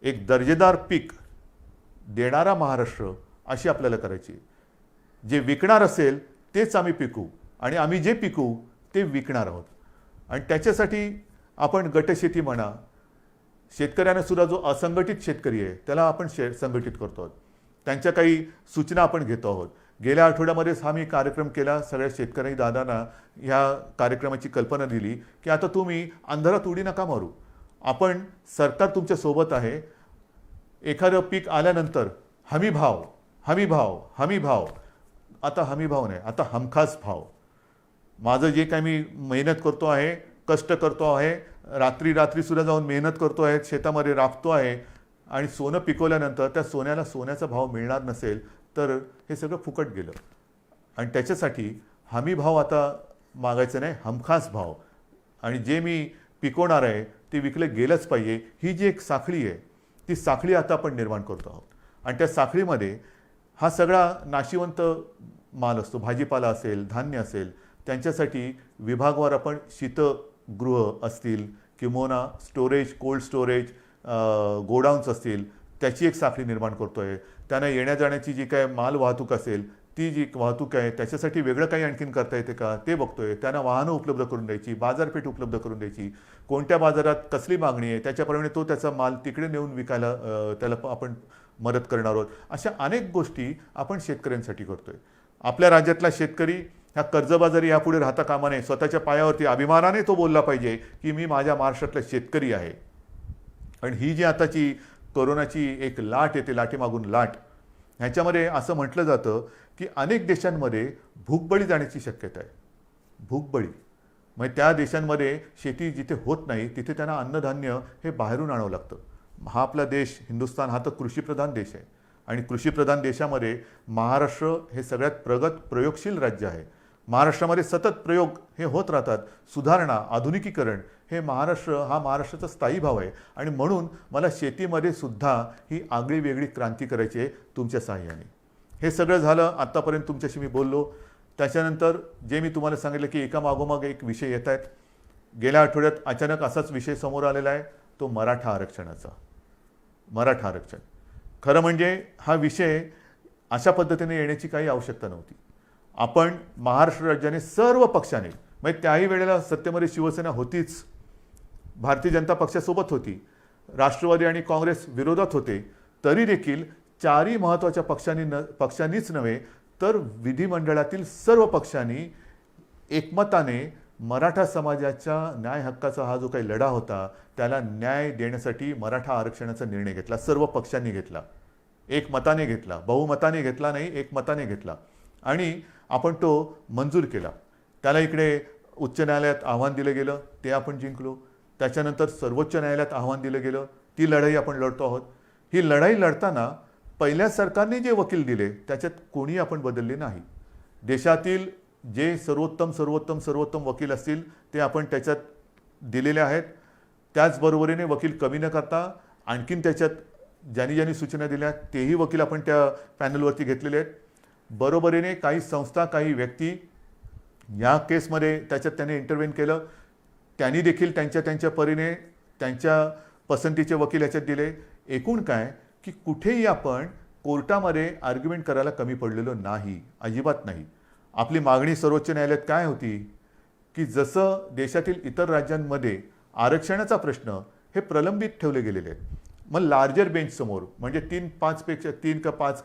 एक दर्जेदार पीक देणारा महाराष्ट्र अशी आपल्याला करायची. जे विकणार असेल तेच आम्ही पिकू आणि आम्ही जे पिकू ते विकणार आहोत. आणि त्याच्यासाठी आपण गटशेती म्हणा, शेतकऱ्यांना सुद्धा जो असंघटित शेतकरी आहे त्याला आपण संघटित करतो आहोत. त्यांच्या काही सूचना आपण घेतो आहोत. गेल्या आठवड्यामध्येच हा मी कार्यक्रम केला. सगळ्या शेतकरी दादांना ह्या कार्यक्रमाची कल्पना दिली की आता तुम्ही अंधारात उडी नका मारू, आपण सरकार तुमच्या सोबत आहे. एखादं पीक आल्यानंतर हमी भाव, हमी भाव, हमी भाव. आता हमी भाव नाही, आता हमखास भाव. माझं जे काही मी मेहनत करतो आहे, कष्ट करतो आहे, रात्री रात्री सुद्धा जाऊन मेहनत करतो आहे, शेतामध्ये राबतो आहे आणि सोनं पिकवल्यानंतर त्या सोन्याला सोन्याचा भाव मिळणार नसेल तर हे सगळं फुकट गेलं. आणि त्याच्यासाठी हमी भाव आता मागायचं नाही, हमखास भाव. आणि जे मी पिकवणार आहे ते विकलं गेलंच पाहिजे. ही जी एक साखळी आहे ती साखळी आता आपण निर्माण करतो आहोत. आणि त्या साखळीमध्ये हा सगळा नाशिवंत माल असतो, भाजीपाला असेल, धान्य असेल, त्यांच्यासाठी विभागवार आपण शीतगृह असतील किंवा स्टोरेज, कोल्ड स्टोरेज, गोडाऊन्स असतील, त्याची एक साखळी निर्माण करतो आहे. त्यांना येण्या जाण्याची जी काय माल वाहतूक असेल ती जी वाहतूक आहे त्याच्यासाठी वेगळं काही आणखीन करता येते का ते बघतोय. त्यांना वाहनं उपलब्ध करून द्यायची, बाजारपेठ उपलब्ध करून द्यायची, कोणत्या बाजारात कसली मागणी आहे त्याच्याप्रमाणे तो त्याचा माल तिकडे नेऊन विकायला त्याला आपण मदत करणार आहोत. अशा अनेक गोष्टी आपण शेतकऱ्यांसाठी करतोय. आपल्या राज्यातला शेतकरी ह्या कर्जबाजारी यापुढे राहता कामा नये. स्वतःच्या पायावरती अभिमानाने तो बोलला पाहिजे की मी माझ्या महाराष्ट्रातला शेतकरी आहे. आणि ही जी आताची कोरोनाची एक लाट येते, लाटेमागून लाट, ह्याच्यामध्ये असं म्हटलं जातं की अनेक देशांमध्ये भूकबळी जाण्याची शक्यता आहे. भूकबळी म्हणजे त्या देशांमध्ये शेती जिथे होत नाही तिथे त्यांना अन्नधान्य हे बाहेरून आणावं लागतं. हा आपला देश हिंदुस्थान हा तर कृषीप्रधान देश आहे आणि कृषीप्रधान देशामध्ये महाराष्ट्र हे सगळ्यात प्रगत प्रयोगशील राज्य आहे. महाराष्ट्रामध्ये सतत प्रयोग हे होत राहतात. सुधारणा, आधुनिकीकरण हे महाराष्ट्राचा स्थायी भाव आहे. आणि म्हणून मला शेतीमध्ये सुद्धा ही आगळी वेगळी क्रांती करायची आहे तुमच्या सहाय्याने. हे सगळं झालं, आत्तापर्यंत तुमच्याशी मी बोललो. त्याच्यानंतर जे मी तुम्हाला सांगितलं की एका मागोमाग एक विषय येत आहेत. गेल्या आठवड्यात अचानक असाच विषय समोर आलेला आहे, तो मराठा आरक्षणाचा. मराठा आरक्षण खरं म्हणजे हा विषय अशा पद्धतीने येण्याची काही आवश्यकता नव्हती. आपण महाराष्ट्र राज्याने सर्व पक्षाने, म्हणजे त्याही वेळेला सत्तेमध्ये शिवसेना होतीच, भारतीय जनता पक्षासोबत होती, राष्ट्रवादी आणि काँग्रेस विरोधात होते, तरी देखील चारही महत्त्वाच्या पक्षांनीच नव्हे तर विधिमंडळातील सर्व पक्षांनी एकमताने मराठा समाजाच्या न्याय हक्काचा हा जो काही लढा होता त्याला न्याय देण्यासाठी मराठा आरक्षणाचा निर्णय घेतला. सर्व पक्षांनी घेतला एक मताने घेतला, बहुमताने घेतला नाही, एक मताने घेतला आणि आपण तो मंजूर केला. त्याला इकडे उच्च न्यायालयात आव्हान दिलं गेलं, ते आपण जिंकलो. त्याच्यानंतर सर्वोच्च न्यायालयात आव्हान दिलं गेलं, ती लढाई आपण लढतो आहोत. ही लढाई लढताना पहिल्या सरकारने जे वकील दिले त्याच्यात कोणी आपण बदलले नाही. देशातील जे सर्वोत्तम सर्वोत्तम सर्वोत्तम वकील असतील ते आपण त्याच्यात दिलेले आहेत. त्याचबरोबरीने वकील कमी न करता आणखीन त्याच्यात ज्यांनी ज्यांनी सूचना दिल्या तेही वकील आपण त्या पॅनलवरती घेतलेले आहेत. बरोबरीने काही संस्था, काही व्यक्ती या केसमध्ये त्याच्यात त्याने इंटरव्हेन केलं. त्यांनी देखील त्यांच्या त्यांच्या परीने त्यांच्या पसंतीचे वकील याच्यात दिले. एकूण काय की कुठेही आपण कोर्टामध्ये आर्ग्युमेंट करायला कमी पडलेलो नाही, अजिबात नाही. आपली मागणी सर्वोच्च न्यायालयात काय होती की जसं देशातील इतर राज्यांमध्ये आरक्षणाचा प्रश्न हे प्रलंबित ठेवले गेलेले आहेत, मग लार्जर बेंचसमोर म्हणजे 3 का 5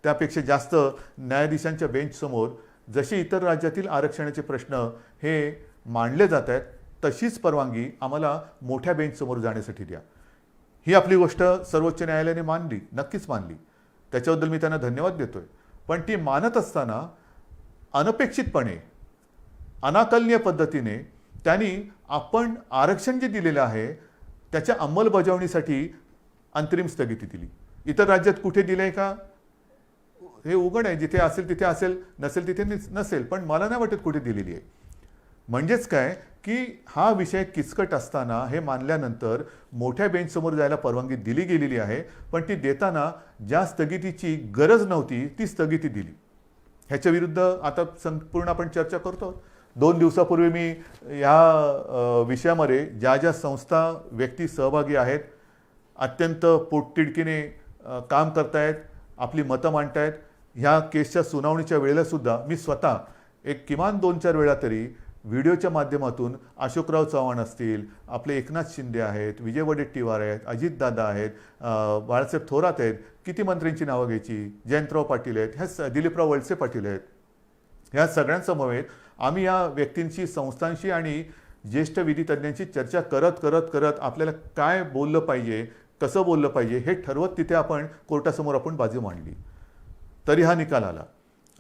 त्यापेक्षा जास्त न्यायाधीशांच्या बेंचसमोर जसे इतर राज्यातील आरक्षणाचे प्रश्न हे मांडले जात आहेत तशीच परवानगी आम्हाला मोठ्या बेंचसमोर जाण्यासाठी द्या. ही आपली गोष्ट सर्वोच्च न्यायालयाने मानली, नक्कीच मानली. त्याच्याबद्दल मी त्यांना धन्यवाद देतोय. पण ती मानत असताना अनपेक्षितपणे, अनाकलनीय पद्धतीने त्यांनी आपण आरक्षण जे दिलेलं आहे त्याच्या अंमलबजावणीसाठी अंतरिम स्थगिती दिली. इतर राज्यात कुठे दिलंय का हे उघड आहे, जिथे असेल तिथे असेल, नसेल तिथे नसेल, पण मला नाही वाटत कुठे दिलेली आहे. म्हणजेच काय की हा विषय किचकट असताना हे मानल्यानंतर मोठ्या बेंचसमोर जायला परवानगी दिली गेलेली आहे, पण ती देताना ज्या स्थगितीची गरज नव्हती ती स्थगिती दिली. ह्याच्या विरुद्ध आता संपूर्ण आपण चर्चा करतो. 2 दिवसापूर्वी मी या विषयामध्ये ज्या ज्या संस्था, व्यक्ती सहभागी आहेत, अत्यंत पोटतिडकीने काम करतायत, आपली मतं मांडतायत, ह्या केसच्या सुनावणीच्या वेळेलासुद्धा मी स्वतः एक किमान 2-4 वेळा तरी व्हिडिओच्या माध्यमातून अशोकराव चव्हाण असतील, आपले एकनाथ शिंदे आहेत, विजय वडेट्टीवार आहेत, अजितदादा आहेत, बाळासाहेब थोरात आहेत, किती मंत्र्यांची नावं घ्यायची, जयंतराव पाटील आहेत, ह्या दिलीपराव वळसे पाटील आहेत, ह्या सगळ्यांसमवेत आम्ही या व्यक्तींशी, संस्थांशी आणि ज्येष्ठ विधितज्ञांची चर्चा करत करत करत आपल्याला काय बोललं पाहिजे, कसं बोललं पाहिजे हे ठरवत तिथे आपण कोर्टासमोर आपण बाजू मांडली. तरी हा निकाल आला.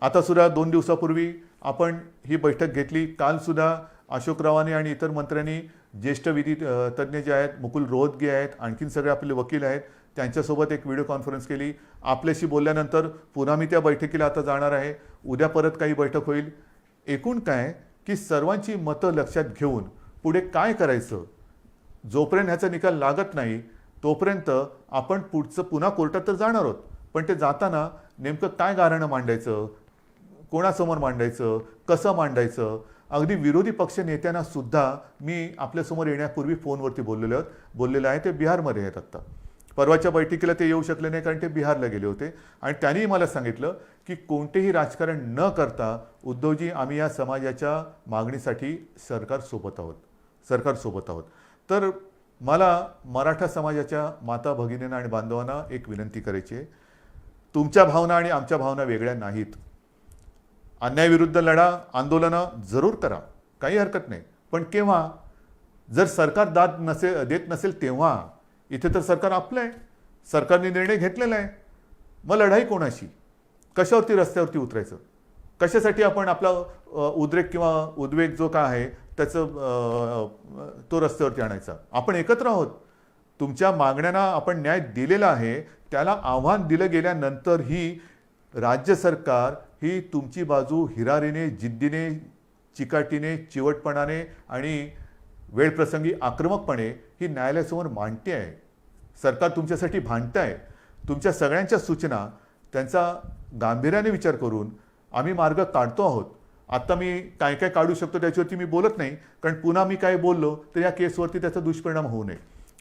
आता सुद्धा 2 दिवसापूर्वी आपण ही बैठक घेतली. कालसुद्धा अशोकरावांनी आणि इतर मंत्र्यांनी, ज्येष्ठ विधी तज्ज्ञ जे आहेत, मुकुल रोहतगी आहेत, आणखीन सगळे आपले वकील आहेत, त्यांच्यासोबत एक व्हिडिओ कॉन्फरन्स केली. आपल्याशी बोलल्यानंतर पुन्हा मी त्या बैठकीला आता जाणार आहे. उद्या परत काही बैठक होईल. एकूण काय की सर्वांची मतं लक्षात घेऊन पुढे काय करायचं, जोपर्यंत ह्याचा निकाल लागत नाही तोपर्यंत आपण पुन्हा कोर्टात तर जाणार आहोत, पण ते जाताना नेमकं काय गाऱ्हाणं मांडायचं, कोणासमोर मांडायचं, कसं मांडायचं. अगदी विरोधी पक्ष नेत्यांना सुद्धा मी आपल्यासमोर येण्यापूर्वी फोनवरती बोललेलं आहे. ते बिहारमध्ये आहेत आत्ता. परवाच्या बैठकीला ते येऊ शकले नाही कारण ते बिहारला गेले होते आणि त्यांनी मला सांगितलं की कोणतेही राजकारण न करता उद्धवजी आम्ही या समाजाच्या मागणीसाठी सरकारसोबत आहोत. तर मला मराठा समाजाच्या माता भगिनींना आणि बांधवांना एक विनंती करायची आहे. तुमच्या भावना आणि आमच्या भावना वेगळ्या नाहीत. अन्यायाविरुद्ध लढा, आंदोलनं जरूर करा, काही हरकत नाही. पण केव्हा, जर सरकार देत नसेल तेव्हा. इथे तर सरकार आपलं आहे, सरकारने निर्णय घेतलेला आहे. मग लढाई कोणाशी, कशावरती रस्त्यावरती उतरायचं, कशासाठी आपण आपला उद्रेक किंवा उद्वेग जो काय आहे त्याचं तो रस्त्यावरती आणायचा. आपण एकत्र आहोत. तुमच्या मागण्यांना आपण न्याय दिलेला आहे. त्याला आव्हान दिलं गेल्यानंतरही राज्य सरकार ही तुमची बाजू हिरारीने, जिद्दीने, चिकाटीने, चिवटपणाने आणि वेळप्रसंगी आक्रमकपणे ही न्यायालयासमोर मांडते आहे. सरकार तुमच्यासाठी भांडत आहे. तुमच्या सगळ्यांच्या सूचना त्यांचा गांभीर्याने विचार करून आम्ही मार्ग काढतो आहोत. आता मी काय काय काढू शकतो त्याच्यावरती मी बोलत नाही, कारण पुन्हा मी काय बोललो तर या केसवरती त्याचा दुष्परिणाम होऊ नये.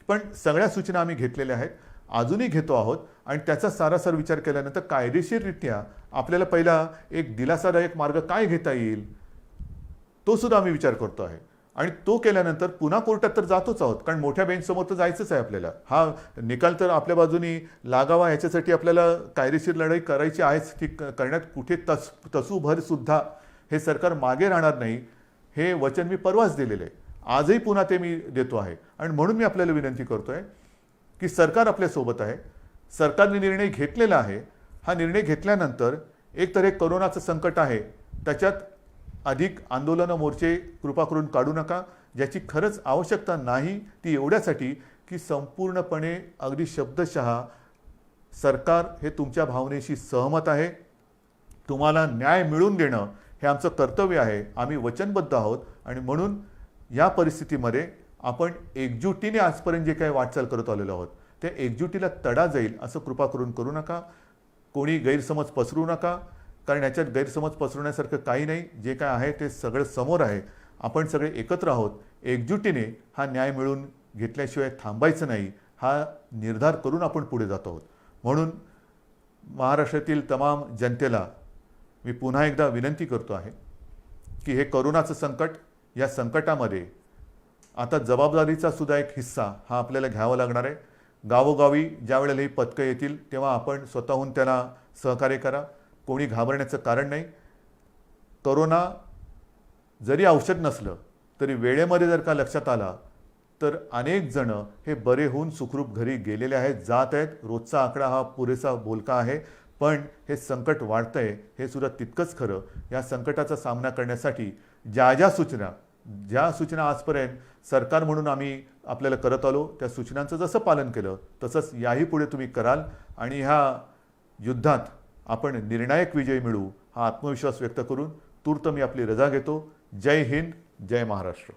पण सगळ्या सूचना आम्ही घेतलेल्या आहेत, अजूनही घेतो आहोत आणि त्याचा सारासार विचार केल्यानंतर कायदेशीररित्या आपल्याला पहिला एक दिलासादायक मार्ग काय घेता येईल तो सुद्धा आम्ही विचार करतो आहे. आणि तो केल्यानंतर पुन्हा कोर्टात तर जातोच आहोत, कारण मोठ्या बेंचसमोर तर जायचंच आहे आपल्याला. हा निकाल तर आपल्या बाजूनी लागावा ह्याच्यासाठी आपल्याला कायदेशीर लढाई करायची आहेच. ती करण्यात कुठे तसूभर सुद्धा हे सरकार मागे राहणार नाही, हे वचन मी परवाच दिलेलं आहे. आजही पुन्हा ते मी देतो आहे. आणि म्हणून मी आपल्याला विनंती करतोय की सरकार आपल्यासोबत आहे. सरकारने निर्णय घेतलेला आहे. हा निर्णय घेतल्यानंतर एकतर हे करोनाचं संकट आहे, त्याच्यात अधिक आंदोलनं मोर्चे कृपा करून काढू नका. ज्याची खरंच आवश्यकता नाही ती एवढ्यासाठी की संपूर्णपणे अगदी शब्दशः सरकार हे तुमच्या भावनेशी सहमत आहे. तुम्हाला न्याय मिळवून देणं हे आमचं कर्तव्य आहे. आम्ही वचनबद्ध आहोत आणि म्हणून या परिस्थितीमध्ये आपण एकजुटीने आजपर्यंत जे काही वाटचाल करत आलेलो आहोत त्या एकजुटीला तडा जाईल असं कृपा करून करू नका. कोणी गैरसमज पसरू नका, कारण याच्यात गैरसमज पसरवण्यासारखं काही नाही. जे काय आहे ते सगळं समोर आहे. आपण सगळे एकत्र आहोत. एकजुटीने हा न्याय मिळवून घेतल्याशिवाय थांबायचं नाही हा निर्धार करून आपण पुढे जात आहोत. म्हणून महाराष्ट्रातील तमाम जनतेला मी पुन्हा एकदा विनंती करतो आहे की हे करोनाचं संकट, या संकटामध्ये आता जबाबदारीचा सुद्धा एक हिस्सा हा आपल्याला घ्यावा लागणार आहे. गावोगावी ज्या वेळेला ही पथकं येतील तेव्हा आपण स्वतःहून त्याला सहकार्य करा. कोणी घाबरण्याचं कारण नाही. करोना जरी औषध नसलं तरी वेळेमध्ये जर का लक्षात आला तर अनेक जण हे बरे होऊन सुखरूप घरी गेलेले आहेत, जात आहेत. रोजचा आकडा हा पुरेसा बोलका आहे. पण हे संकट वाढतंय हे सुद्धा तितकंच खरं. या संकटाचा सामना करण्यासाठी ज्या सूचना आजपर्यंत सरकार म्हणून आम्ही आपल्याला करत आलो त्या सूचनांचं जसं पालन केलं तसंच याही पुढे तुम्ही कराल आणि ह्या युद्धात आपण निर्णायक विजय मिळवू हा आत्मविश्वास व्यक्त करून तूर्त मी आपली रजा घेतो. जय हिंद, जय महाराष्ट्र.